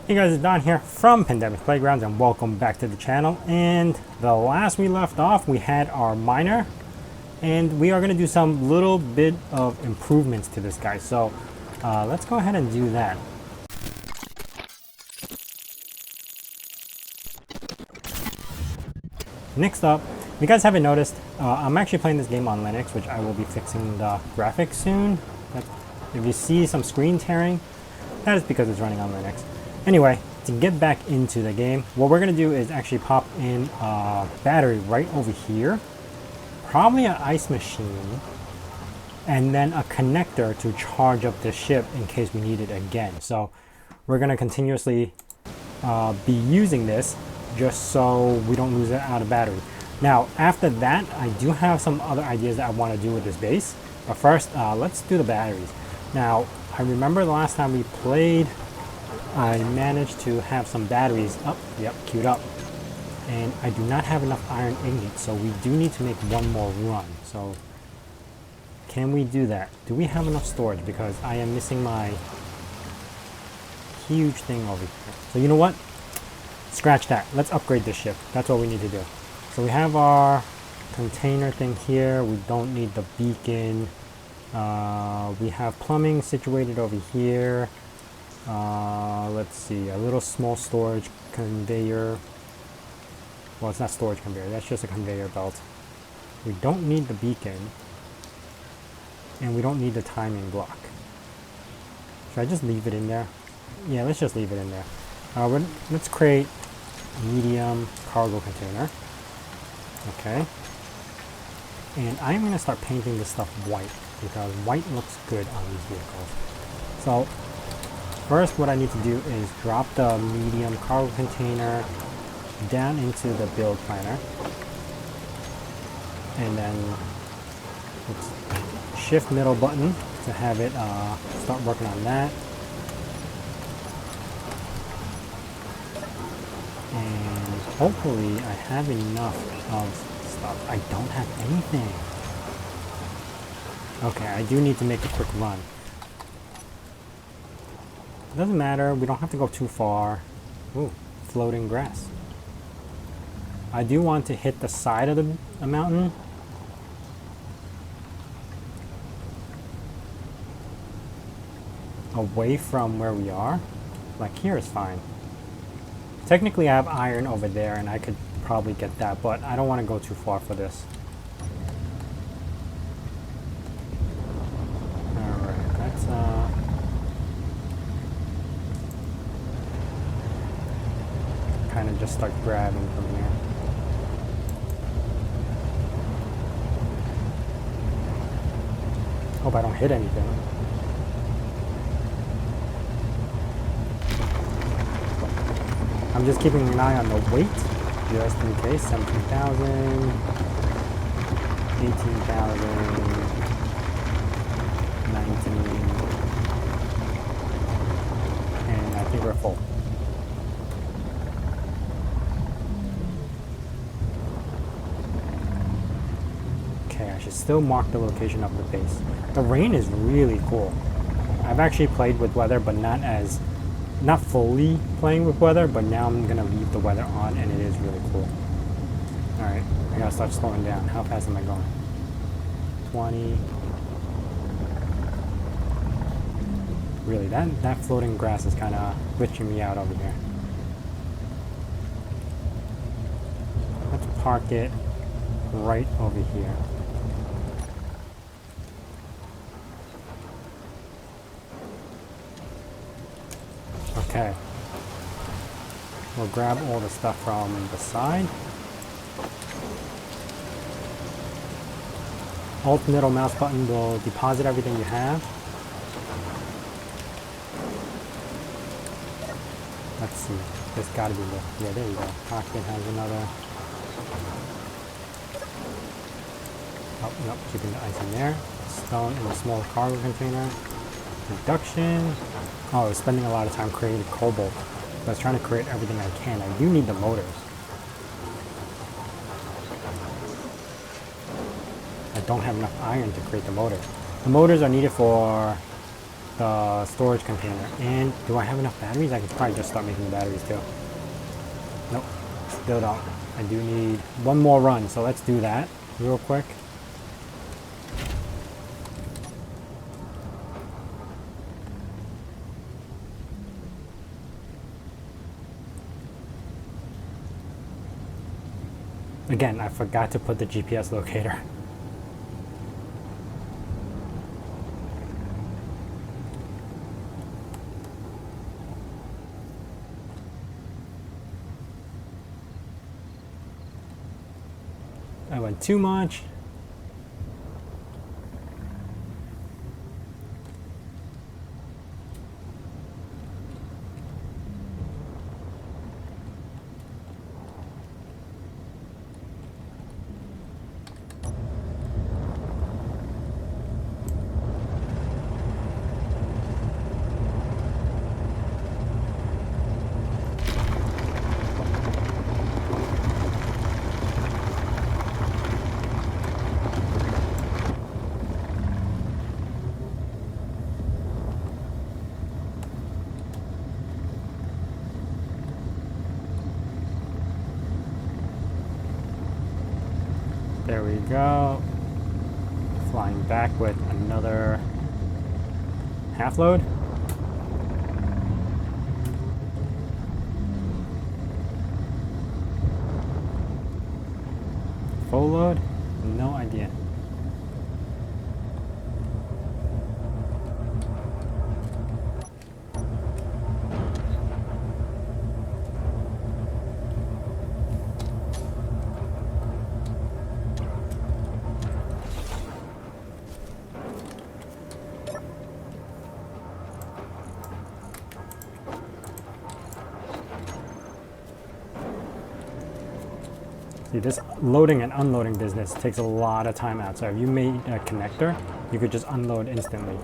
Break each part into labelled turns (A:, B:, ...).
A: Hey guys, it's Don here from Pandemic Playgrounds and welcome back to the channel. And the last we left off, we had our miner and we are going to do some little bit of improvements to this guy. So let's go ahead and do that. Next up, if you guys haven't noticed, I'm actually playing this game on Linux, which I will be fixing the graphics soon. If you see some screen tearing, that is because it's running on Linux. Anyway, to get back into the game, what we're going to do is actually pop in a battery right over here, probably an ice machine, and then a connector to charge up the ship in case we need it again. So we're going to continuously be using this just so we don't lose it out of battery. Now, after that, I do have some other ideas that I want to do with this base. But first, let's do the batteries. Now, I remember the last time we played, I managed to have some batteries up, queued up. And I do not have enough iron ingots, so we do need to make one more run. So, can we do that? Do we have enough storage? Because I am missing my huge thing over here. So you know what? Scratch that. Let's upgrade this ship. That's what we need to do. So we have our container thing here. We don't need the beacon. We have plumbing situated over here. Let's see, a little small storage conveyor. Well, it's not storage conveyor, that's just a conveyor belt. We don't need the beacon. And we don't need the timing block. Should I just leave it in there? Yeah, let's just leave it in there. Let's create a medium cargo container. Okay. And I'm going to start painting this stuff white, because white looks good on these vehicles. So first, what I need to do is drop the medium cargo container down into the build planner. And then let's shift middle button to have it start working on that. And hopefully I have enough of stuff. I don't have anything. Okay, I do need to make a quick run. It doesn't matter, we don't have to go too far. Ooh, floating grass. I do want to hit the side of the mountain. Away from where we are. Like here is fine. Technically I have iron over there and I could probably get that, but I don't want to go too far for this. Alright, that's kind of just start grabbing from here. Hope I don't hit anything. I'm just keeping an eye on the weight, just in case. 17,000, 18,000, 19, and I think we're full. Okay, I should still mark the location of the base. The rain is really cool. I've actually played with weather, but not fully playing with weather, but now I'm gonna leave the weather on and it is really cool. Alright, I gotta start slowing down. How fast am I going? 20. Really, that floating grass is kind of glitching me out over here. Let's park it right over here. Okay. We'll grab all the stuff from the side. Alt middle mouse button will deposit everything you have. Let's see. There's gotta be the... Yeah, there you go. Cockpit has another... Oh, nope. Keeping the ice in there. Stone in the small cargo container. Production. Oh, I was spending a lot of time creating cobalt. I was trying to create everything I can. I do need the motors. I don't have enough iron to create the motor. The motors are needed for the storage container. And do I have enough batteries? I can probably just start making the batteries too. Nope, still don't. I do need one more run, so let's do that real quick. Again, I forgot to put the GPS locator. I went too much. There we go. Flying back with another half load. Full load? No idea. See, this loading and unloading business takes a lot of time out. So if you made a connector, you could just unload instantly.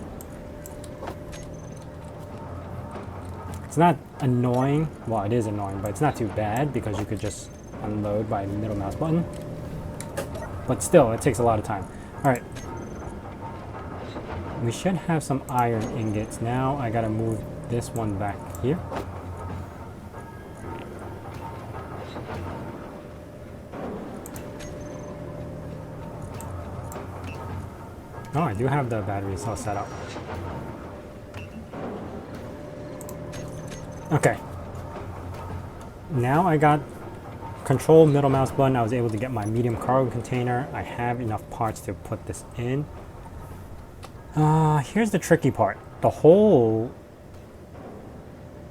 A: It's not annoying. Well, it is annoying, but it's not too bad because you could just unload by middle mouse button. But still, it takes a lot of time. All right. We should have some iron ingots. Now I gotta move this one back here. Oh, I do have the batteries all set up. Okay. Now I got control middle mouse button. I was able to get my medium cargo container. I have enough parts to put this in. Here's the tricky part. The hole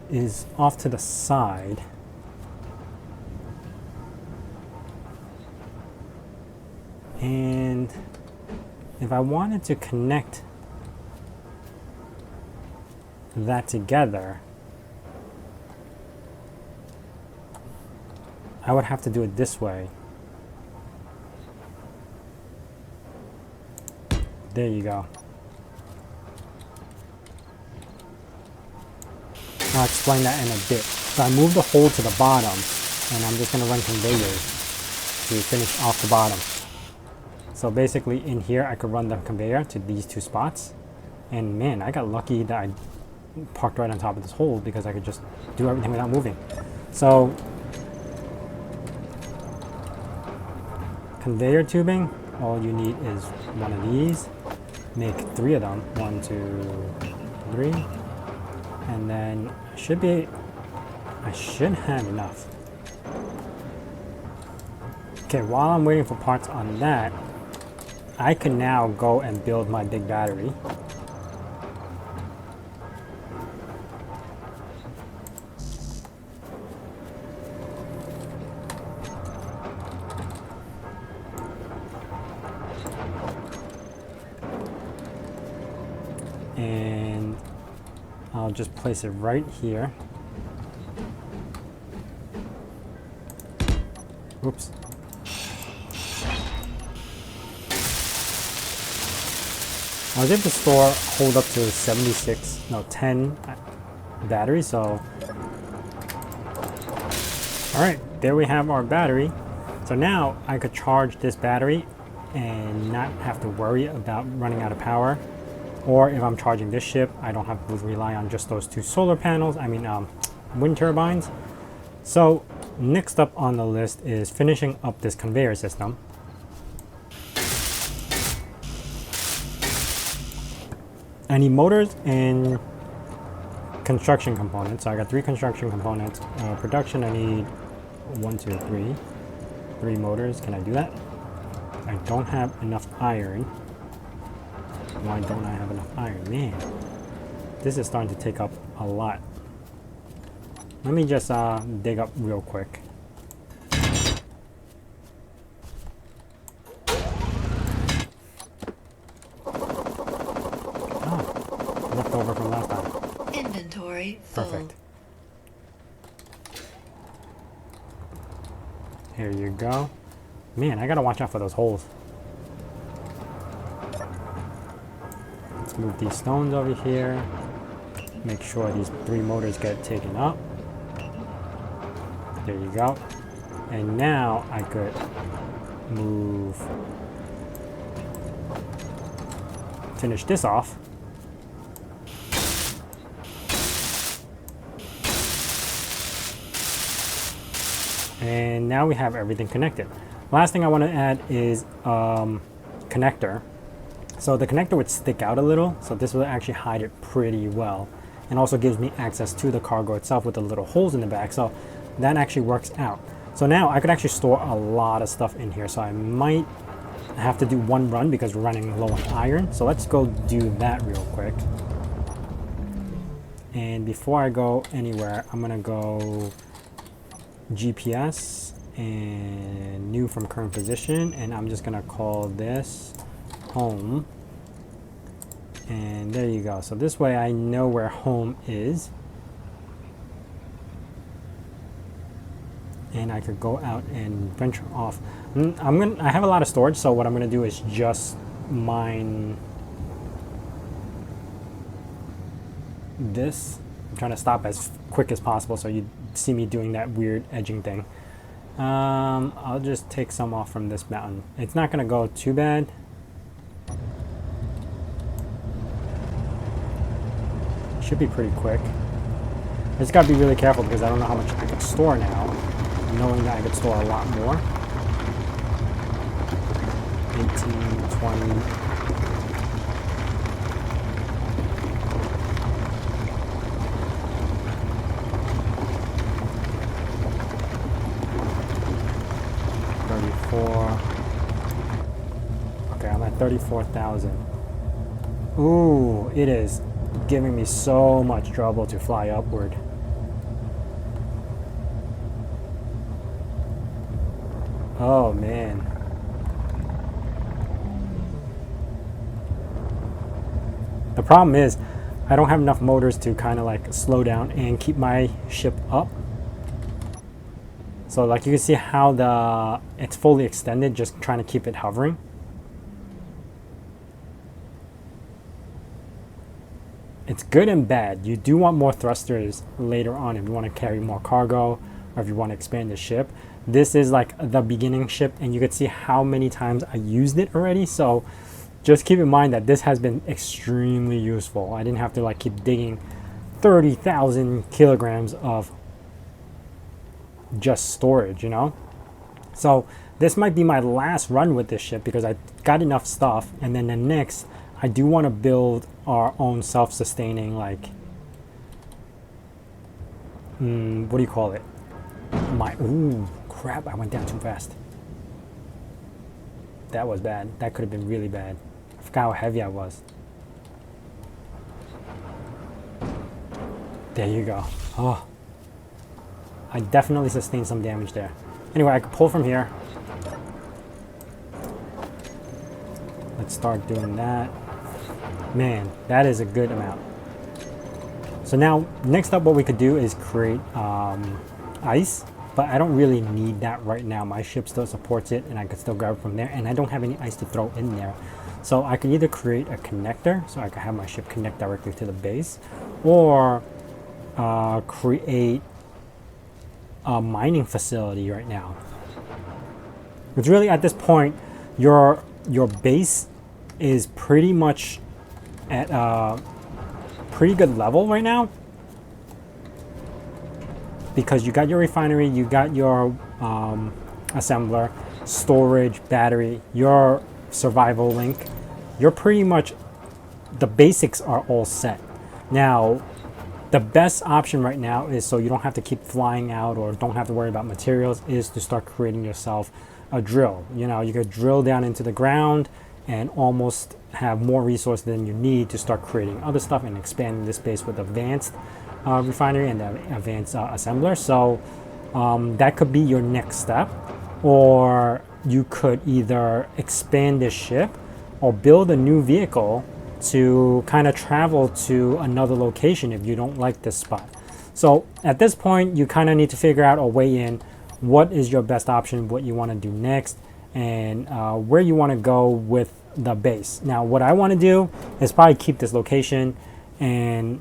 A: is off to the side. And if I wanted to connect that together, I would have to do it this way. There you go. I'll explain that in a bit. So I moved the hole to the bottom, and I'm just going to run conveyors to finish off the bottom. So basically in here I could run the conveyor to these two spots, and man, I got lucky that I parked right on top of this hole because I could just do everything without moving. So conveyor tubing, all you need is one of these. Make 3 of them. 1, 2, 3. And then I should have enough. Okay, while I'm waiting for parts on that, I can now go and build my big battery. And I'll just place it right here. Oops. I was able to hold up to 10 batteries, so. All right, there we have our battery. So now I could charge this battery and not have to worry about running out of power Or if I'm charging this ship, I don't have to rely on just those 2 solar panels, wind turbines. So next up on the list is finishing up this conveyor system. I need motors and construction components. So I got 3 construction components. Production, I need 1, 2, 3. 3 motors. Can I do that? I don't have enough iron. Why don't I have enough iron? Man, this is starting to take up a lot. Let me just dig up real quick. Oh, left over from last time.
B: Inventory full.
A: Perfect. Here you go. Man, I gotta watch out for those holes. Let's move these stones over here. Make sure these 3 motors get taken up. There you go. And now I could move, finish this off. And now we have everything connected. Last thing I want to add is connector. So the connector would stick out a little, so this will actually hide it pretty well. And also gives me access to the cargo itself with the little holes in the back, so that actually works out. So now I could actually store a lot of stuff in here, so I might have to do 1 run because we're running low on iron. So let's go do that real quick. And before I go anywhere, I'm gonna go GPS and new from current position, and I'm just gonna call this home. And there you go. So this way I know where home is. And I could go out and venture off. I have a lot of storage, so what I'm gonna do is just mine this. I'm trying to stop as quick as possible so you see me doing that weird edging thing. I'll just take some off from this mountain. It's not gonna go too bad. Should be pretty quick. I just gotta be really careful because I don't know how much I can store now, knowing that I could store a lot more. 18, 20. Okay, I'm at 34,000. Ooh, it is giving me so much trouble to fly upward. Oh man. The problem is I don't have enough motors to kind of like slow down and keep my ship up. So like you can see how it's fully extended, just trying to keep it hovering. It's good and bad. You do want more thrusters later on if you want to carry more cargo or if you want to expand the ship. This is like the beginning ship and you can see how many times I used it already. So just keep in mind that this has been extremely useful. I didn't have to like keep digging 30,000 kilograms of just storage, you know? So this might be my last run with this ship because I got enough stuff, and then the next I do want to build our own self-sustaining, like what do you call it, ooh crap, I went down too fast. That was bad. That could have been really bad. I forgot how heavy I was. There you go. Oh, I definitely sustained some damage there. Anyway, I could pull from here. Let's start doing that. Man, that is a good amount. So now, next up what we could do is create ice, but I don't really need that right now. My ship still supports it and I could still grab it from there, and I don't have any ice to throw in there. So I could either create a connector, so I could have my ship connect directly to the base, or create a mining facility right now. It's really at this point your base is pretty much at a pretty good level right now, because you got your refinery, you got your assembler, storage, battery, your survival link. You're pretty much, the basics are all set. Now, the best option right now is, so you don't have to keep flying out or don't have to worry about materials, is to start creating yourself a drill. You know, you could drill down into the ground and almost have more resources than you need to start creating other stuff and expanding this base with advanced refinery and the advanced assembler. So that could be your next step. Or you could either expand this ship or build a new vehicle to kind of travel to another location if you don't like this spot. So at this point, you kind of need to figure out or weigh in what is your best option, what you want to do next, and where you want to go with the base. Now, what I want to do is probably keep this location and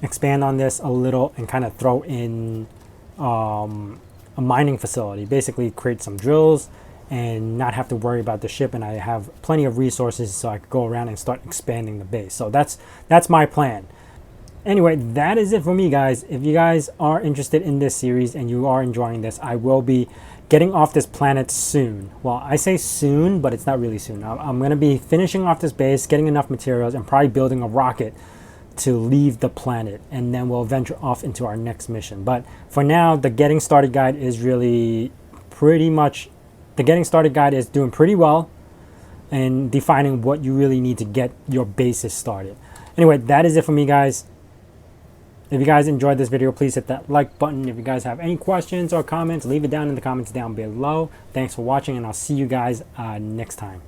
A: expand on this a little and kind of throw in a mining facility. Basically create some drills and not have to worry about the ship, and I have plenty of resources so I could go around and start expanding the base. So that's my plan. Anyway, that is it for me, guys. If you guys are interested in this series and you are enjoying this, I will be getting off this planet soon. Well, I say soon, but it's not really soon. I'm going to be finishing off this base, getting enough materials, and probably building a rocket to leave the planet, and then we'll venture off into our next mission. But for now, the getting started guide is really pretty much, the getting started guide is doing pretty well and defining what you really need to get your bases started. Anyway, that is it for me, guys. If you guys enjoyed this video, please hit that like button. If you guys have any questions or comments, leave it down in the comments down below. Thanks for watching, and I'll see you guys next time.